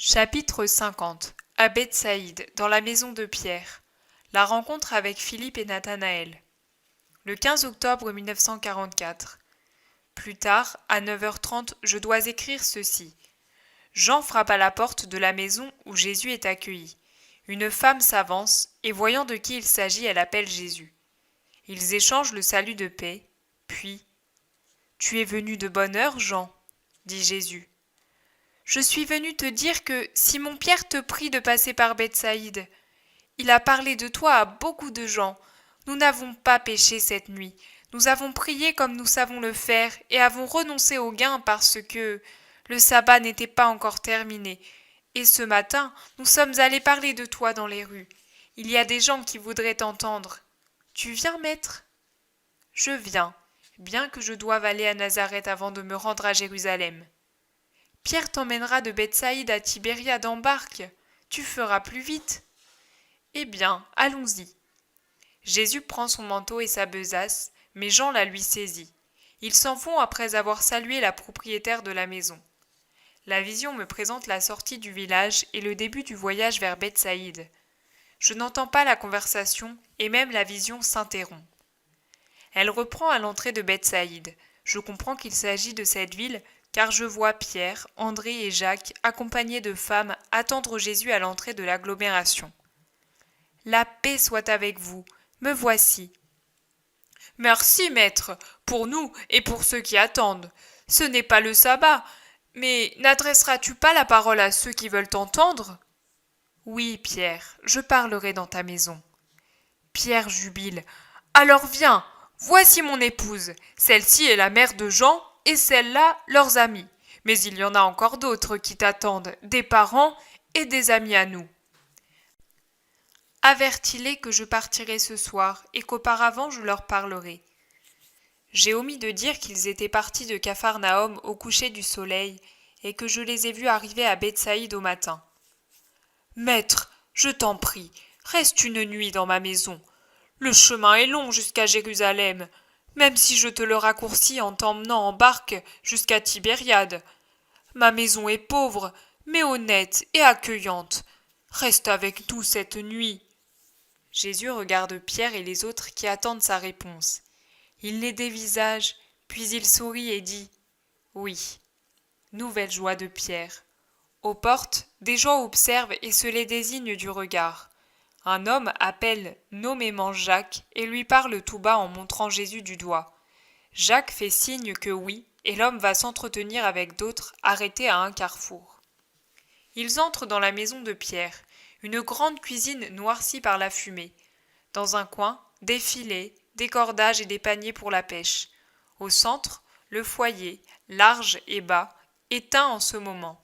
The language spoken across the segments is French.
Chapitre 50. À Bethsaïde, dans la maison de Pierre. La rencontre avec Philippe et Nathanaël. Le 15 octobre 1944. Plus tard, à 9h30, je dois écrire ceci. Jean frappe à la porte de la maison où Jésus est accueilli. Une femme s'avance, et voyant de qui il s'agit, elle appelle Jésus. Ils échangent le salut de paix, puis « Tu es venu de bonne heure, Jean ?» dit Jésus. Je suis venu te dire que Simon-Pierre te prie de passer par Bethsaïde. Il a parlé de toi à beaucoup de gens. Nous n'avons pas péché cette nuit. Nous avons prié comme nous savons le faire et avons renoncé au gain parce que le sabbat n'était pas encore terminé. Et ce matin, nous sommes allés parler de toi dans les rues. Il y a des gens qui voudraient t'entendre. Tu viens, maître ? Je viens, bien que je doive aller à Nazareth avant de me rendre à Jérusalem. Pierre t'emmènera de Bethsaïde à Tibériade en barque. Tu feras plus vite. Eh bien, allons-y. Jésus prend son manteau et sa besace, mais Jean la lui saisit. Ils s'en vont après avoir salué la propriétaire de la maison. La vision me présente la sortie du village et le début du voyage vers Bethsaïde. Je n'entends pas la conversation et même la vision s'interrompt. Elle reprend à l'entrée de Bethsaïde. Je comprends qu'il s'agit de cette ville car je vois Pierre, André et Jacques, accompagnés de femmes, attendre Jésus à l'entrée de l'agglomération. « La paix soit avec vous, me voici. »« Merci, maître, pour nous et pour ceux qui attendent. Ce n'est pas le sabbat, mais n'adresseras-tu pas la parole à ceux qui veulent t'entendre ?»« Oui, Pierre, je parlerai dans ta maison. » Pierre jubile. « Alors viens, voici mon épouse. Celle-ci est la mère de Jean, et celle-là, leurs amis. Mais il y en a encore d'autres qui t'attendent, des parents et des amis à nous. Avertis-les que je partirai ce soir et qu'auparavant je leur parlerai. » J'ai omis de dire qu'ils étaient partis de Capharnaüm au coucher du soleil et que je les ai vus arriver à Bethsaïde au matin. « Maître, je t'en prie, reste une nuit dans ma maison. Le chemin est long jusqu'à Jérusalem, même si je te le raccourcis en t'emmenant en barque jusqu'à Tibériade. Ma maison est pauvre, mais honnête et accueillante. Reste avec nous cette nuit. » Jésus regarde Pierre et les autres qui attendent sa réponse. Il les dévisage, puis il sourit et dit « Oui. » Nouvelle joie de Pierre. Aux portes, des gens observent et se les désignent du regard. Un homme appelle nommément Jacques et lui parle tout bas en montrant Jésus du doigt. Jacques fait signe que oui, et l'homme va s'entretenir avec d'autres arrêtés à un carrefour. Ils entrent dans la maison de Pierre, une grande cuisine noircie par la fumée. Dans un coin, des filets, des cordages et des paniers pour la pêche. Au centre, le foyer, large et bas, éteint en ce moment.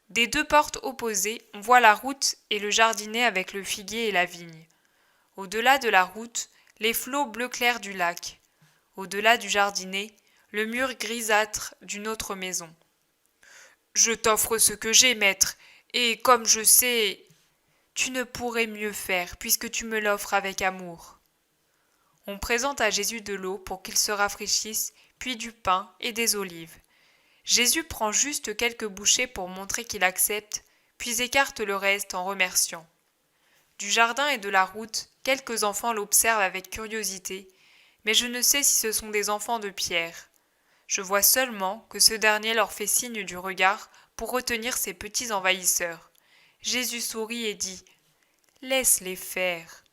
Des deux portes opposées, on voit la route et le jardinet avec le figuier et la vigne. Au-delà de la route, les flots bleu clair du lac. Au-delà du jardinet, le mur grisâtre d'une autre maison. « Je t'offre ce que j'ai, maître, et comme je sais… » « Tu ne pourrais mieux faire, puisque tu me l'offres avec amour. » On présente à Jésus de l'eau pour qu'il se rafraîchisse, puis du pain et des olives. Jésus prend juste quelques bouchées pour montrer qu'il accepte, puis écarte le reste en remerciant. Du jardin et de la route, quelques enfants l'observent avec curiosité, mais je ne sais si ce sont des enfants de Pierre. Je vois seulement que ce dernier leur fait signe du regard pour retenir ses petits envahisseurs. Jésus sourit et dit « Laisse-les faire. »«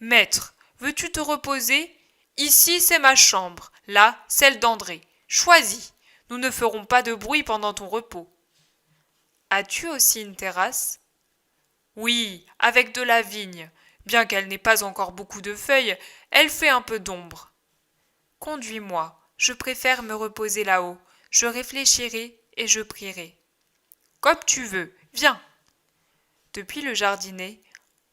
Maître, veux-tu te reposer ? Ici, c'est ma chambre, là, celle d'André. Choisis, nous ne ferons pas de bruit pendant ton repos. »« As-tu aussi une terrasse ? » ?»« Oui, avec de la vigne. Bien qu'elle n'ait pas encore beaucoup de feuilles, elle fait un peu d'ombre. »« Conduis-moi, je préfère me reposer là-haut. Je réfléchirai et je prierai. »« Comme tu veux, viens. » Depuis le jardinet,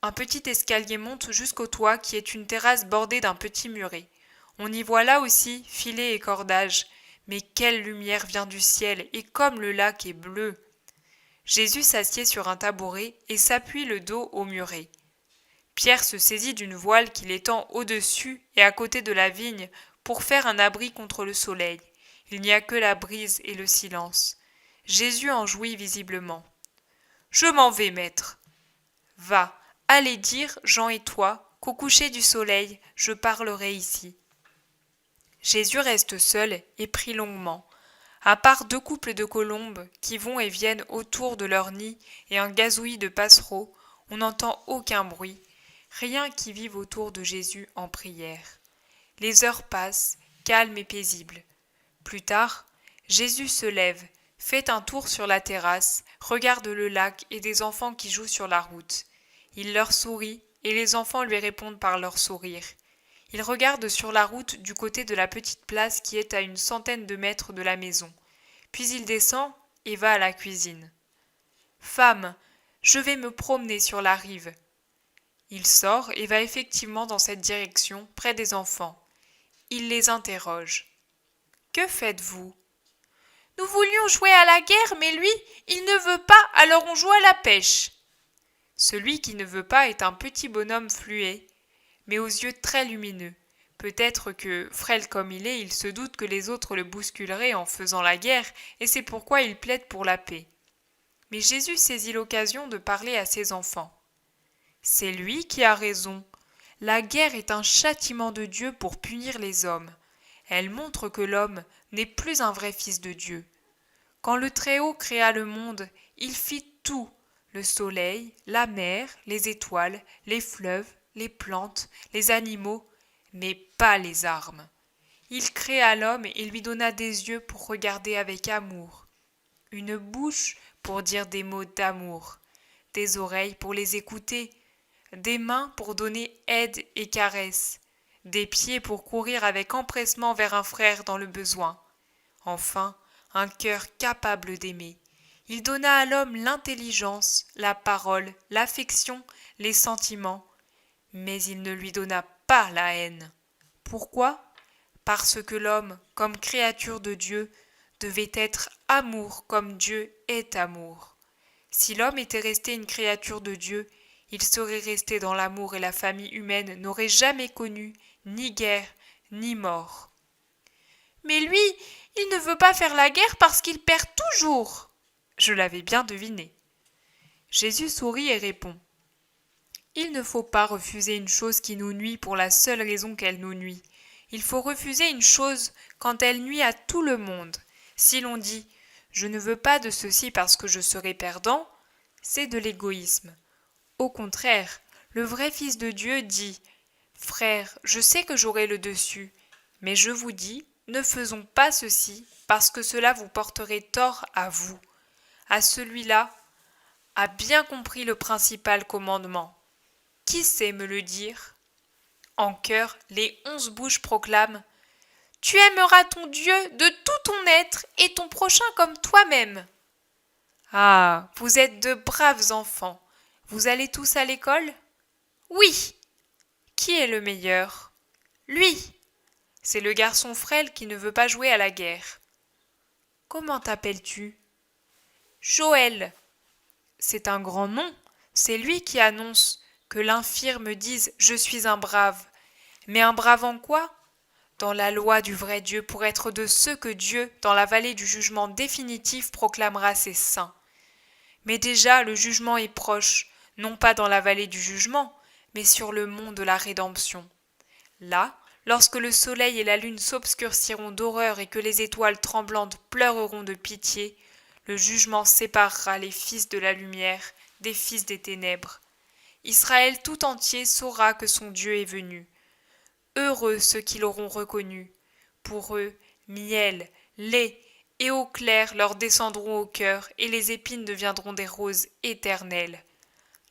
un petit escalier monte jusqu'au toit qui est une terrasse bordée d'un petit muret. On y voit là aussi filets et cordages. Mais quelle lumière vient du ciel et comme le lac est bleu! Jésus s'assied sur un tabouret et s'appuie le dos au muret. Pierre se saisit d'une voile qu'il étend au-dessus et à côté de la vigne pour faire un abri contre le soleil. Il n'y a que la brise et le silence. Jésus en jouit visiblement. « Je m'en vais, maître. »« Va, allez dire, Jean et toi, qu'au coucher du soleil, je parlerai ici. » Jésus reste seul et prie longuement. À part 2 couples de colombes qui vont et viennent autour de leur nid et un gazouillis de passereaux, on n'entend aucun bruit, rien qui vive autour de Jésus en prière. Les heures passent, calmes et paisibles. Plus tard, Jésus se lève, fait un tour sur la terrasse, regarde le lac et des enfants qui jouent sur la route. Il leur sourit et les enfants lui répondent par leur sourire. Il regarde sur la route du côté de la petite place qui est à une centaine de mètres de la maison. Puis il descend et va à la cuisine. « Femme, je vais me promener sur la rive. » Il sort et va effectivement dans cette direction, près des enfants. Il les interroge. « Que faites-vous » ? « Nous voulions jouer à la guerre, mais lui, il ne veut pas, alors on joue à la pêche. » Celui qui ne veut pas est un petit bonhomme fluet, mais aux yeux très lumineux. Peut-être que, frêle comme il se doute que les autres le bousculeraient en faisant la guerre, et c'est pourquoi il plaide pour la paix. Mais Jésus saisit l'occasion de parler à ses enfants. C'est lui qui a raison. La guerre est un châtiment de Dieu pour punir les hommes. Elle montre que l'homme n'est plus un vrai fils de Dieu. Quand le Très-Haut créa le monde, il fit tout, le soleil, la mer, les étoiles, les fleuves, les plantes, les animaux, mais pas les armes. Il créa l'homme et lui donna des yeux pour regarder avec amour, une bouche pour dire des mots d'amour, des oreilles pour les écouter, des mains pour donner aide et caresse, des pieds pour courir avec empressement vers un frère dans le besoin. Enfin, un cœur capable d'aimer. Il donna à l'homme l'intelligence, la parole, l'affection, les sentiments, mais il ne lui donna pas la haine. Pourquoi ? Parce que l'homme, comme créature de Dieu, devait être amour comme Dieu est amour. Si l'homme était resté une créature de Dieu, il serait resté dans l'amour et la famille humaine n'aurait jamais connu ni guerre ni mort. Mais lui, il ne veut pas faire la guerre parce qu'il perd toujours. Je l'avais bien deviné. Jésus sourit et répond. Il ne faut pas refuser une chose qui nous nuit pour la seule raison qu'elle nous nuit. Il faut refuser une chose quand elle nuit à tout le monde. Si l'on dit « je ne veux pas de ceci parce que je serai perdant », c'est de l'égoïsme. Au contraire, le vrai Fils de Dieu dit « Frères, je sais que j'aurai le dessus, mais je vous dis, ne faisons pas ceci parce que cela vous porterait tort à vous. » À celui-là a bien compris le principal commandement. Qui sait me le dire ? En chœur, les 11 bouches proclament « Tu aimeras ton Dieu de tout ton être et ton prochain comme toi-même. » Ah, vous êtes de braves enfants. Vous allez tous à l'école ? Oui. Qui est le meilleur ? Lui. C'est le garçon frêle qui ne veut pas jouer à la guerre. Comment t'appelles-tu ? Joël. C'est un grand nom. C'est lui qui annonce que l'infirme dise « Je suis un brave ». Mais un brave en quoi ? Dans la loi du vrai Dieu pour être de ceux que Dieu, dans la vallée du jugement définitif, proclamera ses saints. Mais déjà le jugement est proche, non pas dans la vallée du jugement, mais sur le mont de la rédemption. Là, lorsque le soleil et la lune s'obscurciront d'horreur et que les étoiles tremblantes pleureront de pitié, le jugement séparera les fils de la lumière des fils des ténèbres. Israël tout entier saura que son Dieu est venu. Heureux ceux qui l'auront reconnu. Pour eux, miel, lait et eau claire leur descendront au cœur et les épines deviendront des roses éternelles.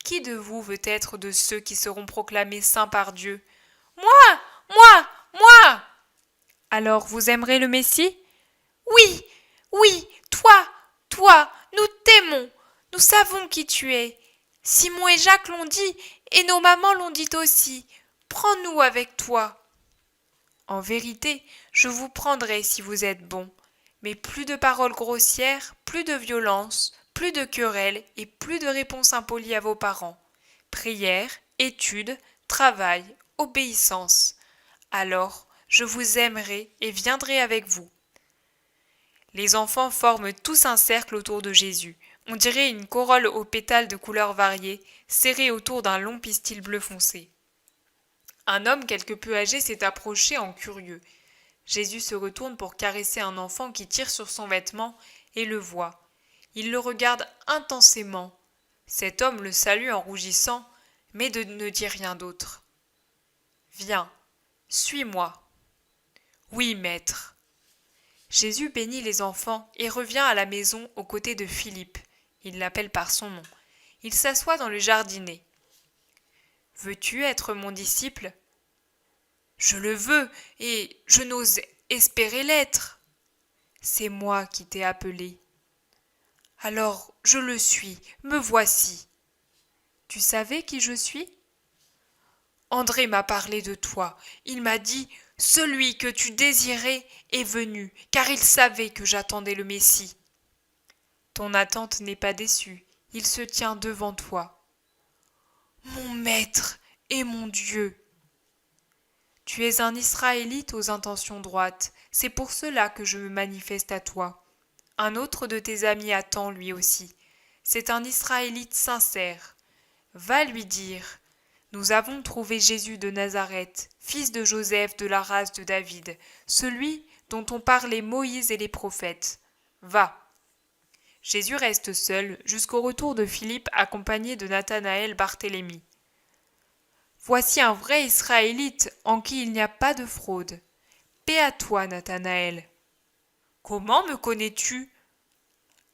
Qui de vous veut être de ceux qui seront proclamés saints par Dieu ? Moi, moi, moi ! Alors vous aimerez le Messie ? Oui, oui, toi, nous t'aimons, nous savons qui tu es. Simon et Jacques l'ont dit, et nos mamans l'ont dit aussi. Prends-nous avec toi. En vérité, je vous prendrai si vous êtes bons, mais plus de paroles grossières, plus de violence, plus de querelles et plus de réponses impolies à vos parents. Prière, étude, travail, obéissance. Alors, je vous aimerai et viendrai avec vous. Les enfants forment tous un cercle autour de Jésus. On dirait une corolle aux pétales de couleurs variées, serrée autour d'un long pistil bleu foncé. Un homme quelque peu âgé s'est approché en curieux. Jésus se retourne pour caresser un enfant qui tire sur son vêtement et le voit. Il le regarde intensément. Cet homme le salue en rougissant, mais ne dit rien d'autre. « Viens, suis-moi. »« Oui, maître. » Jésus bénit les enfants et revient à la maison aux côtés de Philippe. Il l'appelle par son nom. Il s'assoit dans le jardinet. « Veux-tu être mon disciple ? » ?»« Je le veux, et je n'ose espérer l'être. »« C'est moi qui t'ai appelé. »« Alors je le suis, me voici. »« Tu savais qui je suis ? » André m'a parlé de toi. Il m'a dit « Celui que tu désirais est venu, car il savait que j'attendais le Messie. » Ton attente n'est pas déçue, il se tient devant toi. Mon maître et mon Dieu. Tu es un Israélite aux intentions droites, c'est pour cela que je me manifeste à toi. Un autre de tes amis attend lui aussi. C'est un Israélite sincère. Va lui dire. Nous avons trouvé Jésus de Nazareth, fils de Joseph de la race de David, celui dont ont parlé Moïse et les prophètes. Va. Jésus reste seul jusqu'au retour de Philippe accompagné de Nathanaël Barthélemy. Voici un vrai Israélite en qui il n'y a pas de fraude. Paix à toi, Nathanaël. Comment me connais-tu ?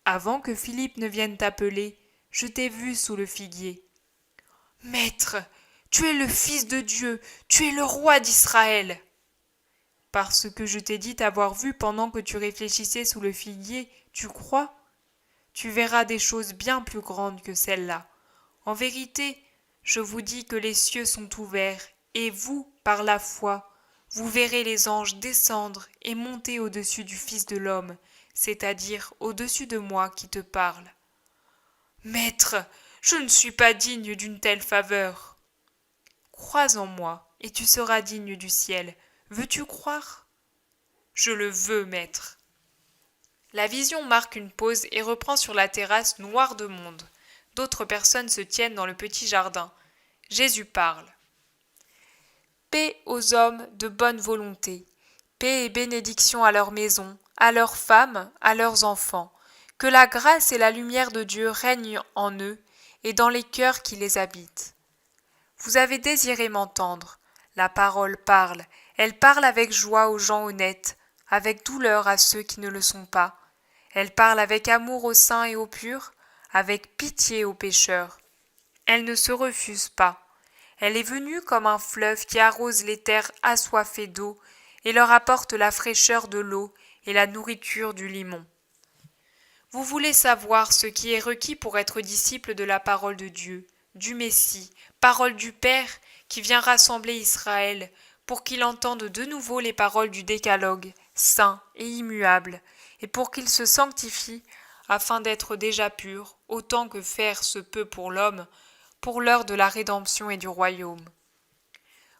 Avant que Philippe ne vienne t'appeler, je t'ai vu sous le figuier. Maître, tu es le Fils de Dieu, tu es le roi d'Israël. Parce que je t'ai dit t'avoir vu pendant que tu réfléchissais sous le figuier, tu crois ? Tu verras des choses bien plus grandes que celles-là. En vérité, je vous dis que les cieux sont ouverts, et vous, par la foi, vous verrez les anges descendre et monter au-dessus du Fils de l'homme, c'est-à-dire au-dessus de moi qui te parle. Maître, je ne suis pas digne d'une telle faveur. Crois en moi, et tu seras digne du ciel. Veux-tu croire ? Je le veux, maître. La vision marque une pause et reprend sur la terrasse noire de monde. D'autres personnes se tiennent dans le petit jardin. Jésus parle. Paix aux hommes de bonne volonté. Paix et bénédiction à leur maison, à leurs femmes, à leurs enfants. Que la grâce et la lumière de Dieu règnent en eux et dans les cœurs qui les habitent. Vous avez désiré m'entendre. La parole parle. Elle parle avec joie aux gens honnêtes, avec douleur à ceux qui ne le sont pas. Elle parle avec amour aux saints et aux purs, avec pitié aux pécheurs. Elle ne se refuse pas. Elle est venue comme un fleuve qui arrose les terres assoiffées d'eau et leur apporte la fraîcheur de l'eau et la nourriture du limon. Vous voulez savoir ce qui est requis pour être disciple de la parole de Dieu, du Messie, parole du Père qui vient rassembler Israël pour qu'il entende de nouveau les paroles du décalogue, saint et immuable, et pour qu'il se sanctifie afin d'être déjà pur, autant que faire se peut pour l'homme, pour l'heure de la rédemption et du royaume.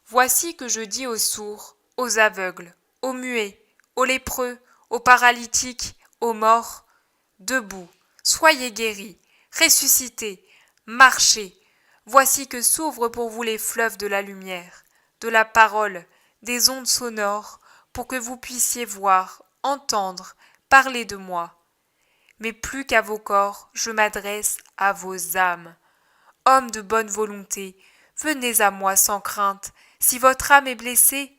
Voici que je dis aux sourds, aux aveugles, aux muets, aux lépreux, aux paralytiques, aux morts, debout, soyez guéris, ressuscitez, marchez. Voici que s'ouvrent pour vous les fleuves de la lumière, de la parole, des ondes sonores, pour que vous puissiez voir, entendre, parler de moi. Mais plus qu'à vos corps, je m'adresse à vos âmes. Hommes de bonne volonté, venez à moi sans crainte. Si votre âme est blessée,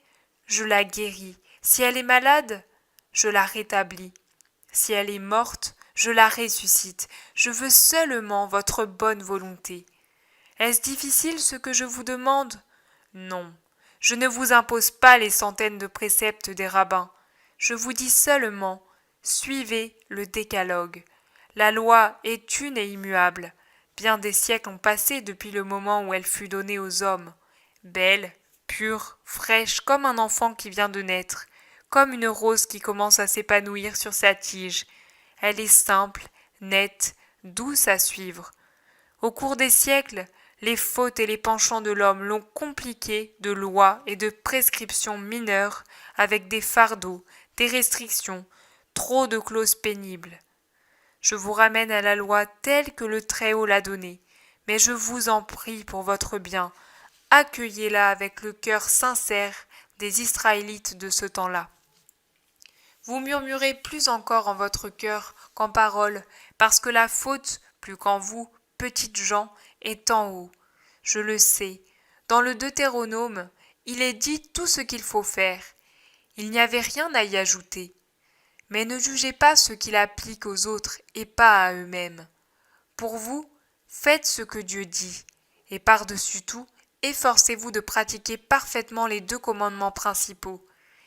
je la guéris. Si elle est malade, je la rétablis. Si elle est morte, je la ressuscite. Je veux seulement votre bonne volonté. Est-ce difficile ce que je vous demande ? Non, je ne vous impose pas les centaines de préceptes des rabbins. Je vous dis seulement, suivez le décalogue. La loi est une et immuable. Bien des siècles ont passé depuis le moment où elle fut donnée aux hommes. Belle, pure, fraîche, comme un enfant qui vient de naître, comme une rose qui commence à s'épanouir sur sa tige. Elle est simple, nette, douce à suivre. Au cours des siècles, les fautes et les penchants de l'homme l'ont compliquée de lois et de prescriptions mineures avec des fardeaux, des restrictions, trop de clauses pénibles. Je vous ramène à la loi telle que le Très-Haut l'a donnée, mais je vous en prie pour votre bien, accueillez-la avec le cœur sincère des Israélites de ce temps-là. Vous murmurez plus encore en votre cœur qu'en paroles, parce que la faute, plus qu'en vous, petites gens, est en haut. Je le sais. Dans le Deutéronome, il est dit tout ce qu'il faut faire. Il n'y avait rien à y ajouter. Mais ne jugez pas ce qu'il applique aux autres et pas à eux-mêmes. Pour vous, faites ce que Dieu dit, et par-dessus tout, efforcez-vous de pratiquer parfaitement les 2 commandements principaux.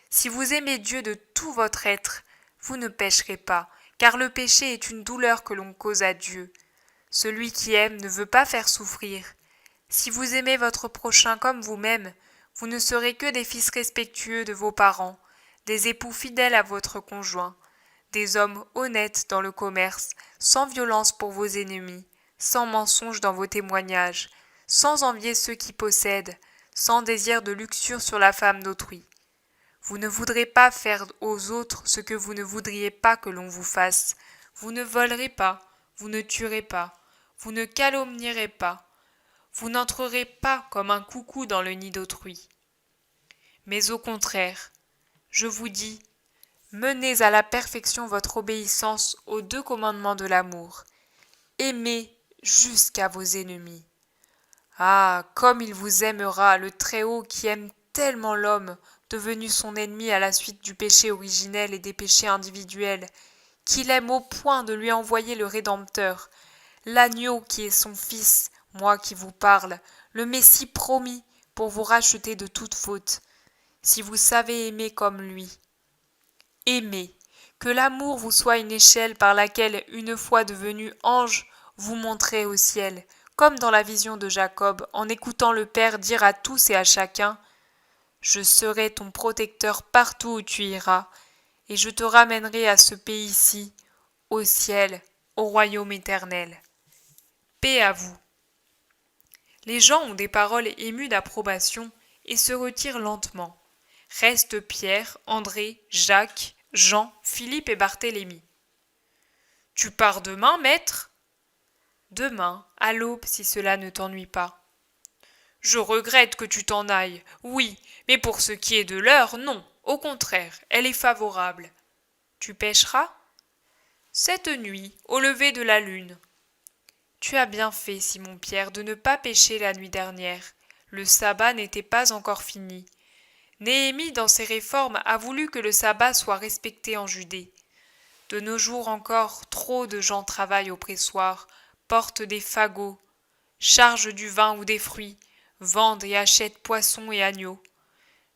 Si vous aimez Dieu de tout votre être, vous ne pécherez pas, car le péché est une douleur que l'on cause à Dieu. Celui qui aime ne veut pas faire souffrir. Si vous aimez votre prochain comme vous-même, vous ne serez que des fils respectueux de vos parents, des époux fidèles à votre conjoint, des hommes honnêtes dans le commerce, sans violence pour vos ennemis, sans mensonge dans vos témoignages, sans envier ceux qui possèdent, sans désir de luxure sur la femme d'autrui. Vous ne voudrez pas faire aux autres ce que vous ne voudriez pas que l'on vous fasse. Vous ne volerez pas, vous ne tuerez pas, vous ne calomnierez pas, vous n'entrerez pas comme un coucou dans le nid d'autrui. Mais au contraire, je vous dis, menez à la perfection votre obéissance aux 2 commandements de l'amour. Aimez jusqu'à vos ennemis. Ah, comme il vous aimera, le Très-Haut qui aime tellement l'homme, devenu son ennemi à la suite du péché originel et des péchés individuels, qu'il aime au point de lui envoyer le Rédempteur, l'agneau qui est son Fils, moi qui vous parle, le Messie promis pour vous racheter de toute faute, si vous savez aimer comme lui. Aimez, que l'amour vous soit une échelle par laquelle, une fois devenu ange, vous monterez au ciel, comme dans la vision de Jacob, en écoutant le Père dire à tous et à chacun « Je serai ton protecteur partout où tu iras, et je te ramènerai à ce pays-ci, au ciel, au royaume éternel. » Paix à vous. Les gens ont des paroles émues d'approbation et se retirent lentement. Restent Pierre, André, Jacques, Jean, Philippe et Barthélemy. « Tu pars demain, maître ?»« Demain, à l'aube, si cela ne t'ennuie pas. »« Je regrette que tu t'en ailles, oui, mais pour ce qui est de l'heure, non, au contraire, elle est favorable. »« Tu pêcheras ?»« Cette nuit, au lever de la lune. »« Tu as bien fait, Simon-Pierre, de ne pas pêcher la nuit dernière. Le sabbat n'était pas encore fini. » Néhémie, dans ses réformes, a voulu que le sabbat soit respecté en Judée. De nos jours encore, trop de gens travaillent au pressoir, portent des fagots, chargent du vin ou des fruits, vendent et achètent poissons et agneaux.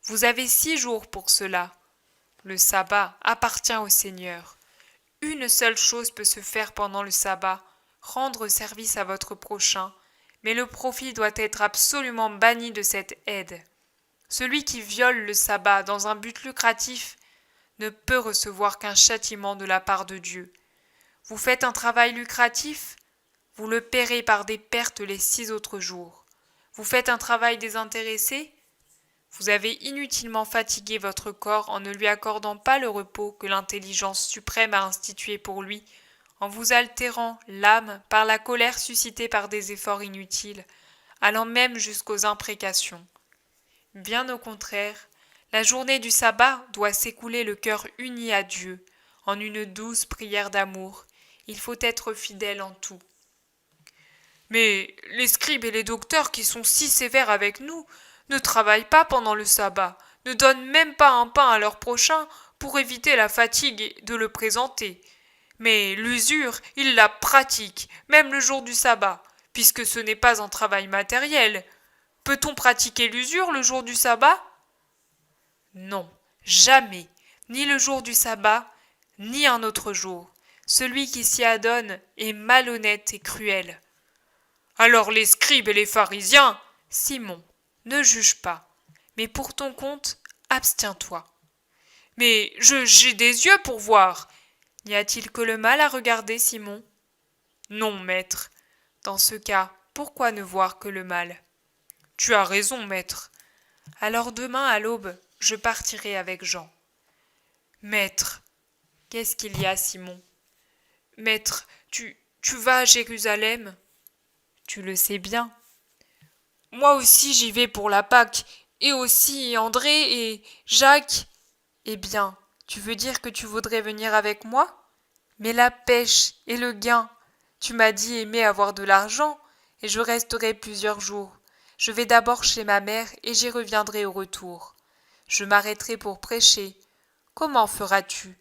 Vous avez 6 jours pour cela. Le sabbat appartient au Seigneur. Une seule chose peut se faire pendant le sabbat, rendre service à votre prochain, mais le profit doit être absolument banni de cette aide. Celui qui viole le sabbat dans un but lucratif ne peut recevoir qu'un châtiment de la part de Dieu. Vous faites un travail lucratif, vous le paierez par des pertes les 6 autres jours. Vous faites un travail désintéressé, vous avez inutilement fatigué votre corps en ne lui accordant pas le repos que l'intelligence suprême a institué pour lui, en vous altérant l'âme par la colère suscitée par des efforts inutiles, allant même jusqu'aux imprécations. Bien au contraire, la journée du sabbat doit s'écouler le cœur uni à Dieu, en une douce prière d'amour. Il faut être fidèle en tout. Mais les scribes et les docteurs qui sont si sévères avec nous ne travaillent pas pendant le sabbat, ne donnent même pas un pain à leur prochain pour éviter la fatigue de le présenter. Mais l'usure, ils la pratiquent, même le jour du sabbat, puisque ce n'est pas un travail matériel. Peut-on pratiquer l'usure le jour du sabbat ? Non, jamais, ni le jour du sabbat, ni un autre jour. Celui qui s'y adonne est malhonnête et cruel. Alors les scribes et les pharisiens, Simon, ne juge pas, mais pour ton compte, abstiens-toi. Mais j'ai des yeux pour voir. N'y a-t-il que le mal à regarder, Simon ? Non, maître. Dans ce cas, pourquoi ne voir que le mal ? Tu as raison, maître. Alors demain à l'aube, je partirai avec Jean. Maître, Qu'est-ce qu'il y a, Simon? Maître, tu vas à Jérusalem? Tu le sais bien. Moi aussi j'y vais pour la Pâque, et aussi André et Jacques. Eh bien, tu veux dire que tu voudrais venir avec moi? Mais la pêche et le gain. Tu m'as dit aimer avoir de l'argent, et je resterai plusieurs jours. Je vais d'abord chez ma mère, et j'y reviendrai au retour. Je m'arrêterai pour prêcher. Comment feras-tu?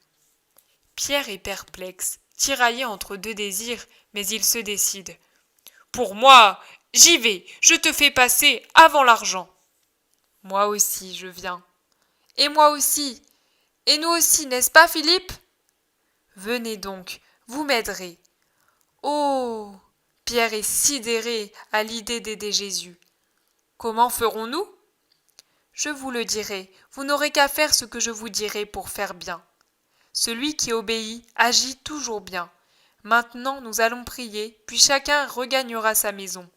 Pierre est perplexe, tiraillé entre deux désirs, mais il se décide. Pour moi, j'y vais, je te fais passer avant l'argent. Moi aussi, je viens. Et moi aussi. Et nous aussi, n'est-ce pas, Philippe? Venez donc, vous m'aiderez. Oh! Pierre est sidéré à l'idée d'aider Jésus. Comment ferons-nous? Je vous le dirai, vous n'aurez qu'à faire ce que je vous dirai pour faire bien. Celui qui obéit agit toujours bien. Maintenant nous allons prier, puis chacun regagnera sa maison.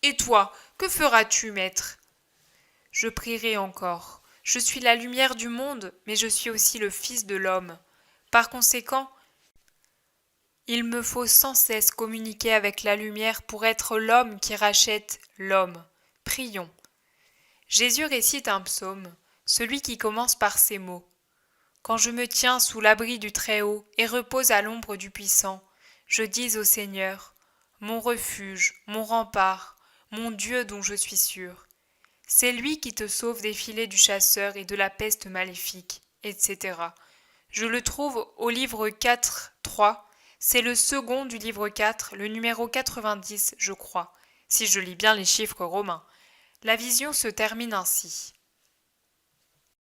Et toi, que feras-tu, maître? Je prierai encore. Je suis la lumière du monde, mais je suis aussi le Fils de l'homme. Par conséquent, il me faut sans cesse communiquer avec la lumière pour être l'homme qui rachète l'homme. Prions. Jésus récite un psaume, celui qui commence par ces mots. Quand je me tiens sous l'abri du Très-Haut et repose à l'ombre du Puissant, je dis au Seigneur, mon refuge, mon rempart, mon Dieu dont je suis sûr. C'est lui qui te sauve des filets du chasseur et de la peste maléfique, etc. Je le trouve au livre 4, 3. C'est le second du livre 4, le numéro 90, je crois, si je lis bien les chiffres romains. La vision se termine ainsi.